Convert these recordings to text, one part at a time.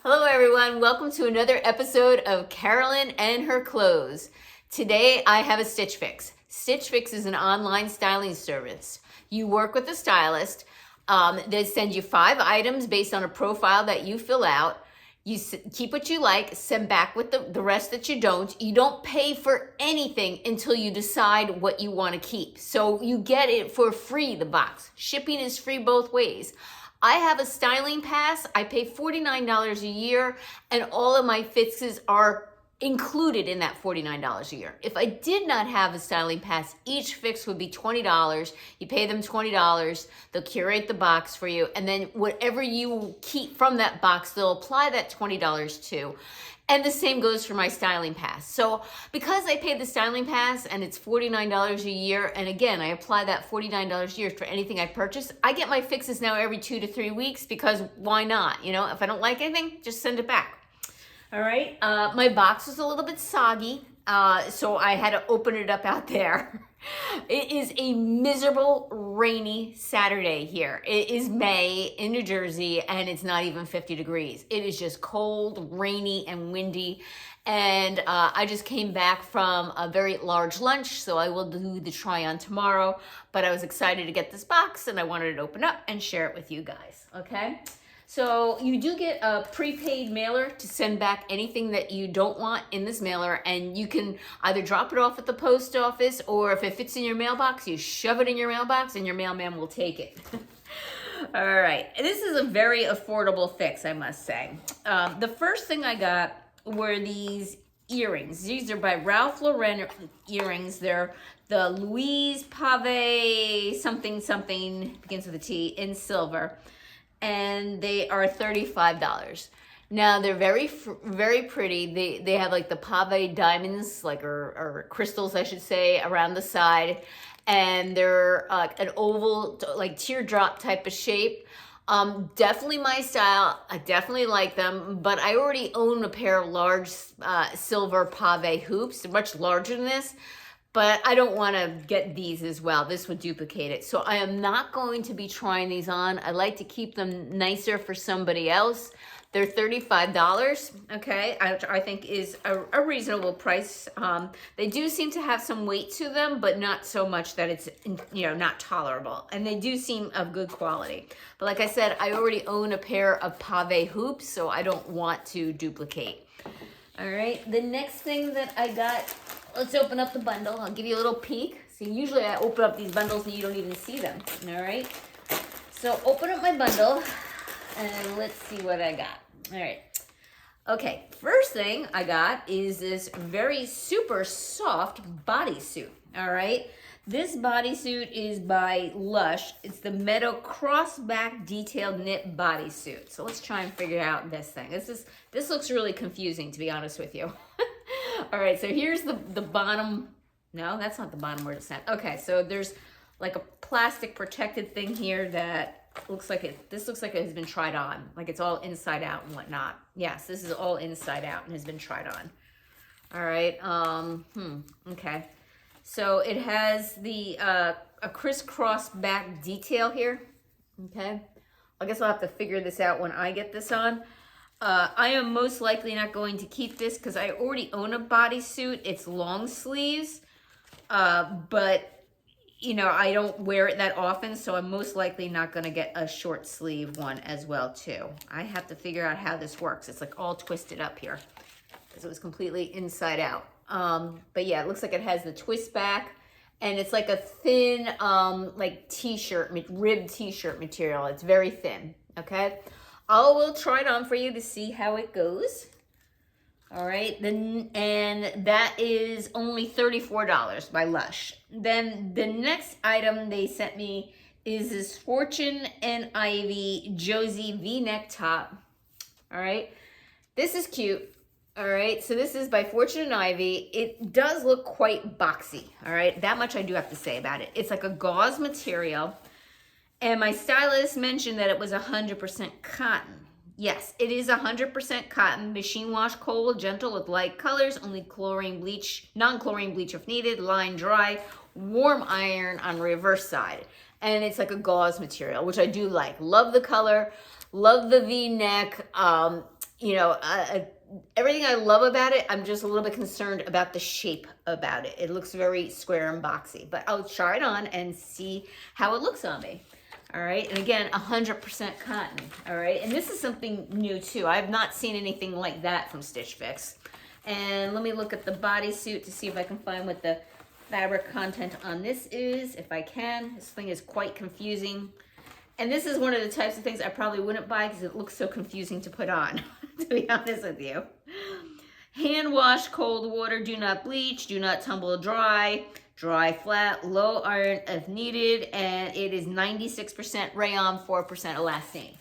Hello everyone, welcome to another episode of Carolyn and her clothes. Today I have a Stitch Fix. Stitch Fix is an online styling service. You work with a stylist. They send you 5 items based on a profile that you fill out. You keep what you like, send back with the rest that you don't. You don't pay for anything until you decide what you want to keep. So you get it for free, the box. Shipping is free both ways. I have a styling pass. I pay $49 a year, and all of my fixes are included in that $49 a year. If I did not have a styling pass, each fix would be $20. You pay them $20, they'll curate the box for you, and then whatever you keep from that box, they'll apply that $20 to. And the same goes for my styling pass. So because I paid the styling pass and it's $49 a year, and again, I apply that $49 a year for anything I purchase, I get my fixes now every 2 to 3 weeks because why not? You know, if I don't like anything, just send it back. All right, my box was a little bit soggy, so I had to open it up out there. It is a miserable, rainy Saturday here. It is May in New Jersey, and it's not even 50 degrees. It is just cold, rainy, and windy. And I just came back from a very large lunch, so I will do the try on tomorrow. But I was excited to get this box, and I wanted it to open up and share it with you guys, okay? So you do get a prepaid mailer to send back anything that you don't want in this mailer, and you can either drop it off at the post office, or if it fits in your mailbox, you shove it in your mailbox and your mailman will take it. All right, this is a very affordable fix, I must say. The first thing I got were these earrings. These are by Ralph Lauren earrings. They're the Louise Pave something something, begins with a T, in silver. And they are $35. Now they're very pretty. They have like the pave diamonds, like or crystals, I should say, around the side, and they're an oval, like teardrop type of shape. Definitely my style. I definitely like them, but I already own a pair of large silver pave hoops. They're much larger than this. But I don't want to get these as well. This would duplicate it. So I am not going to be trying these on. I like to keep them nicer for somebody else. They're $35, okay, I think is a reasonable price. They do seem to have some weight to them, but not so much that it's, you know, not tolerable. And they do seem of good quality. But like I said, I already own a pair of pave hoops, so I don't want to duplicate. All right, the next thing that I got, let's open up the bundle. I'll give you a little peek. See, usually I open up these bundles and you don't even see them, all right? So open up my bundle and let's see what I got. All right. Okay, first thing I got is this very super soft bodysuit, all right? This bodysuit is by Lush. It's the Meadow crossback detailed knit bodysuit. So let's try and figure out this thing. This looks really confusing, to be honest with you. All right, so here's the bottom. No, that's not the bottom where it's at. Okay, so there's like a plastic protected thing here that looks like it. This looks like it has been tried on, like it's all inside out and whatnot. Yes, this is all inside out and has been tried on. All right. Okay. So it has the a crisscross back detail here. Okay. I guess I'll have to figure this out when I get this on. I am most likely not going to keep this because I already own a bodysuit. It's long sleeves, but you know, I don't wear it that often, so I'm most likely not going to get a short sleeve one as well too. I have to figure out how this works. It's like all twisted up here because it was completely inside out. But yeah, it looks like it has the twist back, and it's like a thin, like t-shirt, ribbed t-shirt material. It's very thin, okay? I will try it on for you to see how it goes. All right, then, and that is only $34 by Lush. Then the next item they sent me is this Fortune and Ivy Josie V-Neck top. All right, this is cute. All right, so this is by Fortune and Ivy. It does look quite boxy. All right, that much I do have to say about it. It's like a gauze material. And my stylist mentioned that it was 100% cotton. Yes, it is 100% cotton, machine wash, cold, gentle with light colors, only chlorine bleach, non-chlorine bleach if needed, line dry, warm iron on reverse side. And it's like a gauze material, which I do like. Love the color, love the V-neck. you know, everything I love about it, I'm just a little bit concerned about the shape about it. It looks very square and boxy, but I'll try it on and see how it looks on me. All right, and again, 100% cotton. All right, and this is something new too. I have not seen anything like that from Stitch Fix. And let me look at the bodysuit to see if I can find what the fabric content on this is, if I can. This thing is quite confusing. And this is one of the types of things I probably wouldn't buy because it looks so confusing to put on, to be honest with you. Hand wash, cold water, do not bleach, do not tumble dry, dry flat, low iron if needed, and it is 96% rayon, 4% elastane.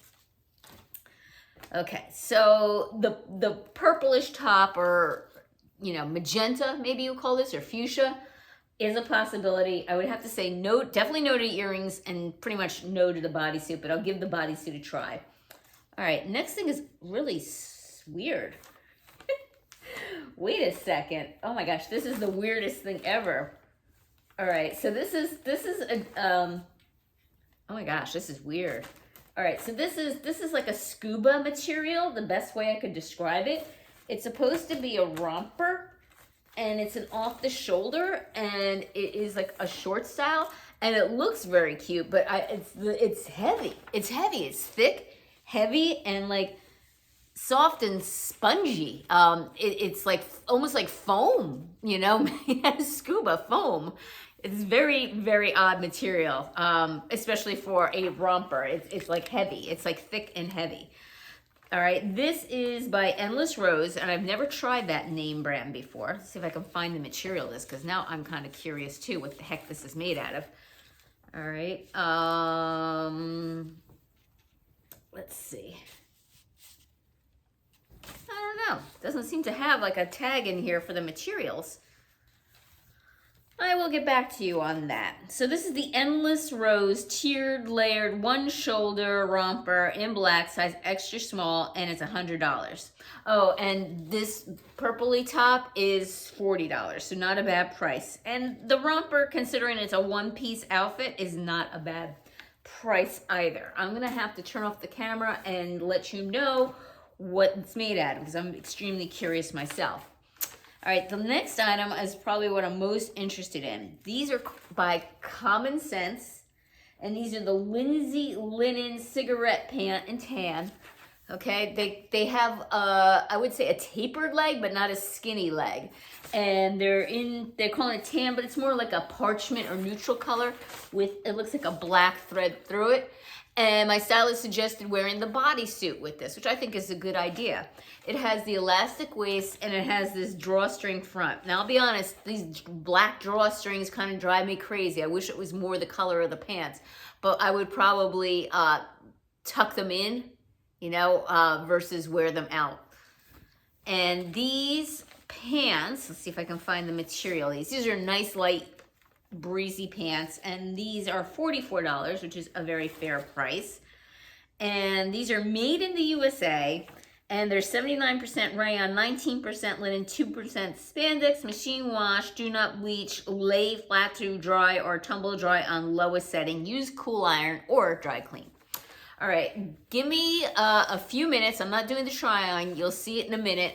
Okay, so the purplish top, or, you know, magenta, maybe you call this, or fuchsia, is a possibility. I would have to say no, definitely no to earrings, and pretty much no to the bodysuit, but I'll give the bodysuit a try. All right, next thing is really weird. Wait a second. Oh my gosh, this is the weirdest thing ever. All right, so this is a, oh my gosh, this is weird. All right, so this is like a scuba material, the best way I could describe it. It's supposed to be a romper, and it's an off the shoulder, and it is like a short style, and it looks very cute, but it's heavy. It's heavy, it's thick, heavy, and like soft and spongy. It's like almost like foam, you know, scuba foam. It's very, very odd material, especially for a romper. It's like heavy. It's like thick and heavy. All right, this is by Endless Rose, and I've never tried that name brand before. Let's see if I can find the material of this, because now I'm kind of curious too what the heck this is made out of. All right, let's see. I don't know. Doesn't seem to have like a tag in here for the materials. I will get back to you on that. So this is the Endless Rose tiered layered one shoulder romper in black, size extra small, and it's $100. Oh, and this purpley top is $40, so not a bad price. And the romper, considering it's a one-piece outfit, is not a bad price either. I'm gonna have to turn off the camera and let you know what it's made out of, because I'm extremely curious myself. All right, the next item is probably what I'm most interested in. These are by Common Sense, and these are the Lindsay linen cigarette pant in tan. Okay, they have I would say a tapered leg, but not a skinny leg. And they're calling it tan, but it's more like a parchment or neutral color with, it looks like a black thread through it. And my stylist suggested wearing the bodysuit with this, which I think is a good idea. It has the elastic waist, and it has this drawstring front. Now, I'll be honest, these black drawstrings kind of drive me crazy. I wish it was more the color of the pants, but I would probably tuck them in, you know, versus wear them out. And these pants, let's see if I can find the material. These are nice, light, breezy pants, and these are $44, which is a very fair price. And these are made in the USA, and they're 79% rayon, 19% linen, 2% spandex, machine wash, do not bleach, lay flat to dry or tumble dry on lowest setting, use cool iron or dry clean. All right, give me a few minutes. I'm not doing the try on, you'll see it in a minute.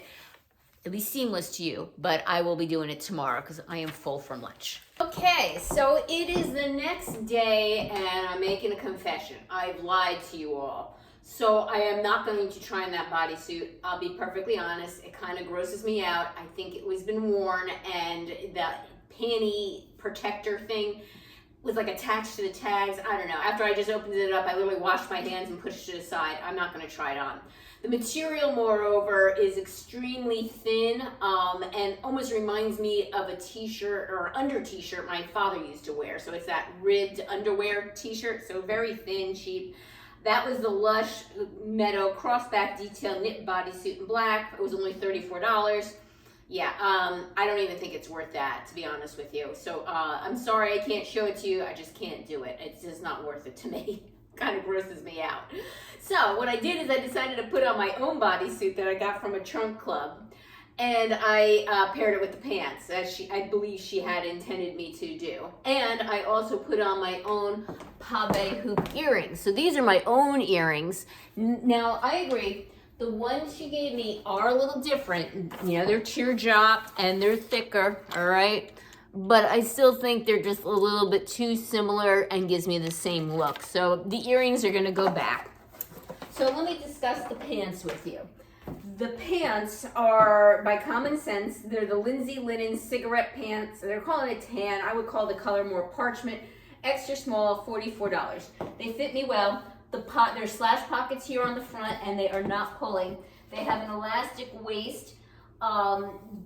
It'll be seamless to you, but I will be doing it tomorrow because I am full from lunch. Okay, so it is the next day, and I'm making a confession. I've lied to you all. So I am not going to try on that bodysuit. I'll be perfectly honest. It kind of grosses me out. I think it was been worn, and the panty protector thing was like attached to the tags. I don't know. After I just opened it up, I literally washed my hands and pushed it aside. I'm not going to try it on. The material, moreover, is extremely thin and almost reminds me of a t-shirt or under t-shirt my father used to wear. So it's that ribbed underwear t-shirt, so very thin, cheap. That was the Lush Meadow crossback detail knit bodysuit in black. It was only $34. Yeah, I don't even think it's worth that, to be honest with you. So I'm sorry I can't show it to you. I just can't do it. It's just not worth it to me. Kind of grosses me out. So what I did is I decided to put on my own bodysuit that I got from a trunk club, and I paired it with the pants, as I believe she had intended me to do. And I also put on my own pave hoop earrings. So these are my own earrings. Now, I agree, The ones she gave me are a little different. You know, they're teardrop and they're thicker, all right? But I still think they're just a little bit too similar and gives me the same look. So the earrings are gonna go back. So let me discuss the pants with you. The pants are by Common Sense. They're the Lindsay linen cigarette pants. They're calling it tan. I would call the color more parchment. Extra small, $44. They fit me well. There's slash pockets here on the front and they are not pulling. They have an elastic waist.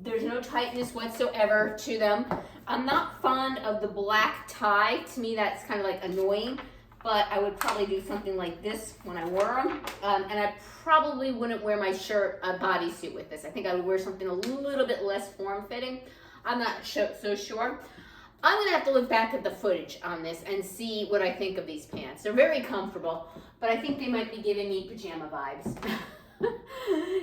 There's no tightness whatsoever to them. I'm not fond of the black tie. To me, that's kind of like annoying, but I would probably do something like this when I wore them. And I probably wouldn't wear my shirt, a bodysuit with this. I think I would wear something a little bit less form-fitting. I'm not so sure. I'm gonna have to look back at the footage on this and see what I think of these pants. They're very comfortable, but I think they might be giving me pajama vibes.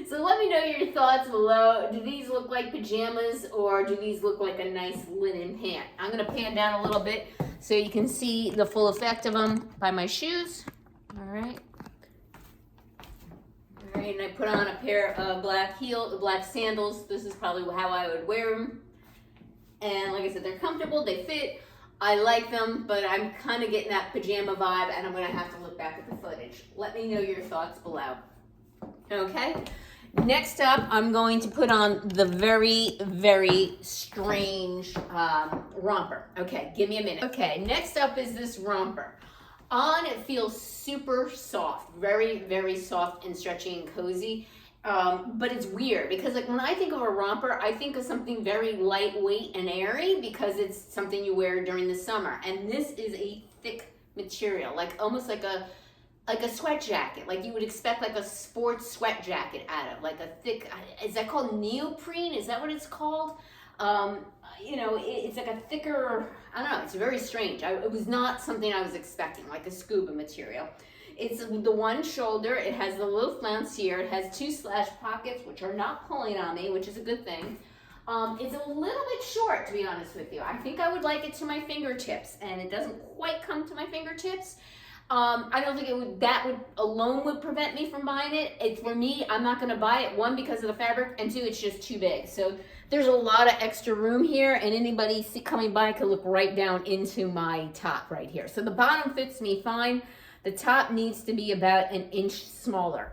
So let me know your thoughts below. Do these look like pajamas or do these look like a nice linen pant? I'm gonna pan down a little bit so you can see the full effect of them by my shoes. All right. All right, and I put on a pair of black sandals. This is probably how I would wear them. And like I said, they're comfortable, they fit. I like them, but I'm kind of getting that pajama vibe and I'm gonna have to look back at the footage. Let me know your thoughts below. Okay, next up, I'm going to put on the very, very strange romper. Okay, give me a minute. Okay, next up is this romper. On, it feels super soft, very, very soft and stretchy and cozy. But it's weird because like when I think of a romper, I think of something very lightweight and airy because it's something you wear during the summer. And this is a thick material, like almost like a sweat jacket, like you would expect like a sports sweat jacket out of, like a thick, is that called neoprene? Is that what it's called? You know, it's like a thicker, I don't know, it's very strange. It was not something I was expecting, like a scuba material. It's the one shoulder, it has the little flounce here, it has two slash pockets, which are not pulling on me, which is a good thing. It's a little bit short, to be honest with you. I think I would like it to my fingertips, and it doesn't quite come to my fingertips. I don't think that alone would prevent me from buying it. For me, I'm not gonna buy it, one, because of the fabric, and two, it's just too big. So there's a lot of extra room here, and anybody coming by could look right down into my top right here. So the bottom fits me fine. The top needs to be about an inch smaller.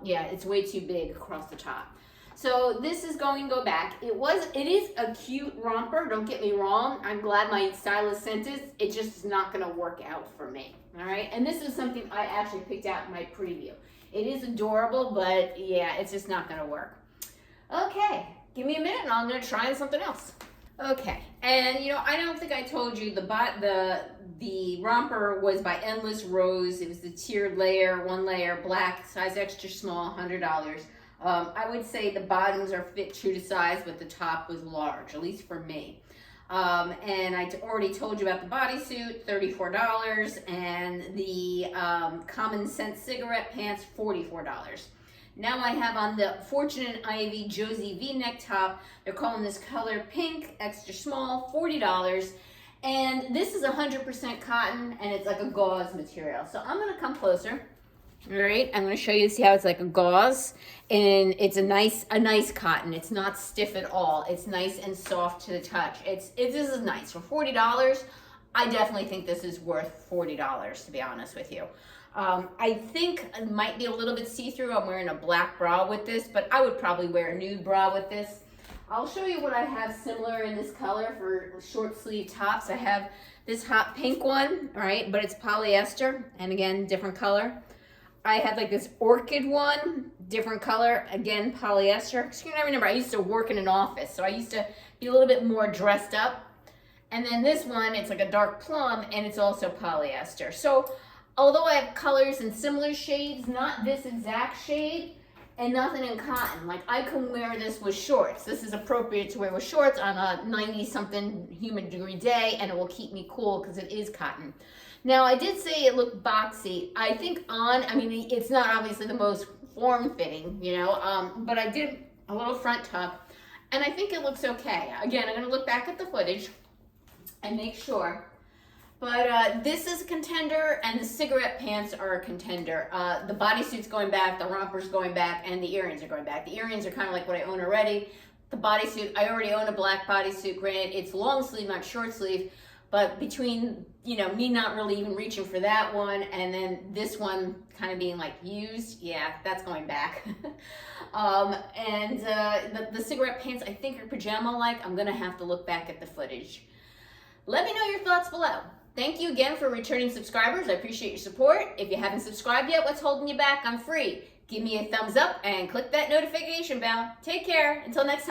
Yeah, it's way too big across the top. So this is going to go back. It is a cute romper, don't get me wrong. I'm glad my stylist sent it. It just is not gonna work out for me, all right? And this is something I actually picked out in my preview. It is adorable, but yeah, it's just not gonna work. Okay, give me a minute and I'm gonna try something else. Okay, and you know, I don't think I told you the romper was by Endless Rose. It was the tiered layer, one layer, black, size extra small, $100. I would say the bottoms are fit true to size, but the top was large, at least for me. And I already told you about the bodysuit, $34, and the Common Sense cigarette pants, $44. Now I have on the Fortune & Ivy Josie V-Neck top. They're calling this color pink, extra small, $40. And this is 100% cotton, and it's like a gauze material. So I'm gonna come closer. All right, I'm gonna show you, see how it's like a gauze, and it's a nice cotton. It's not stiff at all. It's nice and soft to the touch. This is nice. For $40, I definitely think this is worth $40, to be honest with you. I think it might be a little bit see-through. I'm wearing a black bra with this, but I would probably wear a nude bra with this. I'll show you what I have similar in this color for short sleeve tops. I have this hot pink one, all right, but it's polyester, and again, different color. I have like this orchid one, different color, again, polyester. Because you can remember, I used to work in an office, so I used to be a little bit more dressed up. And then this one, it's like a dark plum, and it's also polyester. So although I have colors in similar shades, not this exact shade, and nothing in cotton. Like I can wear this with shorts. This is appropriate to wear with shorts on a 90-something humid degree day, and it will keep me cool because it is cotton. Now, I did say it looked boxy. I think I mean, it's not obviously the most form-fitting, you know, but I did a little front tuck, and I think it looks okay. Again, I'm gonna look back at the footage and make sure. But this is a contender, and the cigarette pants are a contender. The bodysuit's going back, the romper's going back, and the earrings are going back. The earrings are kind of like what I own already. The bodysuit, I already own a black bodysuit. Granted, it's long sleeve, not short sleeve, but between, you know, me not really even reaching for that one and then this one kind of being like used, yeah, that's going back. The cigarette pants I think are pajama-like. I'm gonna have to look back at the footage. Let me know your thoughts below. Thank you again for returning subscribers. I appreciate your support. If you haven't subscribed yet, what's holding you back? I'm free. Give me a thumbs up and click that notification bell. Take care. Until next time.